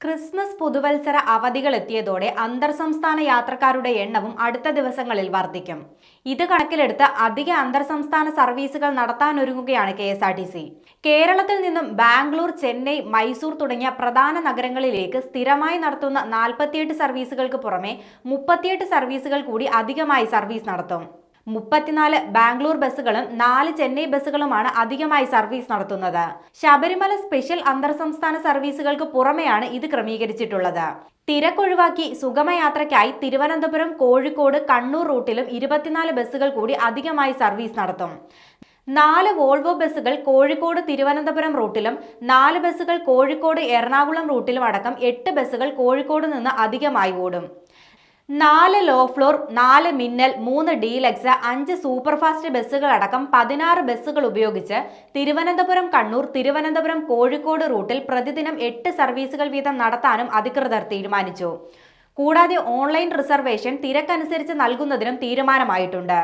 Christmas പുതുവത്സര അവധികൾ എത്തിയതോടെ അന്തർ സംസ്ഥാന യാത്രക്കാരുടെ എണ്ണവും അടുത്ത ദിവസങ്ങളിൽ വർദ്ധിക്കും. ഇത് കണക്കിലെടുത്ത് അധിക അന്തർ സംസ്ഥാന സർവീസുകൾ നടത്താനൊരുങ്ങുകയാണ് KSRTC. കേരളത്തിൽ നിന്നും ബാംഗ്ലൂർ, ചെന്നൈ, മൈസൂർ തുടങ്ങിയ പ്രധാന നഗരങ്ങളിലേക്ക് സ്ഥിരമായി നടത്തുന്ന 48 സർവീസുകൾക്ക് പുറമെ 38 സർവീസുകൾ കൂടി അധികമായി സർവീസ് നടത്തും. 34 ബാംഗ്ലൂർ ബസ്സുകളും 4 ചെന്നൈ ബസ്സുകളുമാണ് അധികമായി സർവീസ് നടത്തുന്നത്. ശബരിമല സ്പെഷ്യൽ അന്തർ സംസ്ഥാന സർവീസുകൾക്ക് പുറമെയാണ് ഇത് ക്രമീകരിച്ചിട്ടുള്ളത്. തിരക്കൊഴിവാക്കി സുഗമയാത്രയ്ക്കായി തിരുവനന്തപുരം, കോഴിക്കോട്, കണ്ണൂർ റൂട്ടിലും 24 ബസ്സുകൾ കൂടി അധികമായി സർവീസ് നടത്തും. 4 വോൾവോ ബസ്സുകൾ കോഴിക്കോട് തിരുവനന്തപുരം റൂട്ടിലും 4 ബസ്സുകൾ കോഴിക്കോട് എറണാകുളം റൂട്ടിലും അടക്കം 8 ബസ്സുകൾ കോഴിക്കോട് നിന്ന് അധികമായി ഓടും. 4 ലോ ഫ്ലോർ, 4 മിന്നൽ, 3 ഡീലക്സ്, 5 സൂപ്പർഫാസ്റ്റ് ബസ്സുകൾ അടക്കം 16 ബസ്സുകൾ ഉപയോഗിച്ച് തിരുവനന്തപുരം, കണ്ണൂർ, തിരുവനന്തപുരം, കോഴിക്കോട് റൂട്ടിൽ പ്രതിദിനം 8 സർവീസുകൾ വീതം നടത്താനും അധികൃതർ തീരുമാനിച്ചു. കൂടാതെ ഓൺലൈൻ റിസർവേഷൻ തിരക്കനുസരിച്ച് നൽകുന്നതിനും തീരുമാനമായിട്ടുണ്ട്.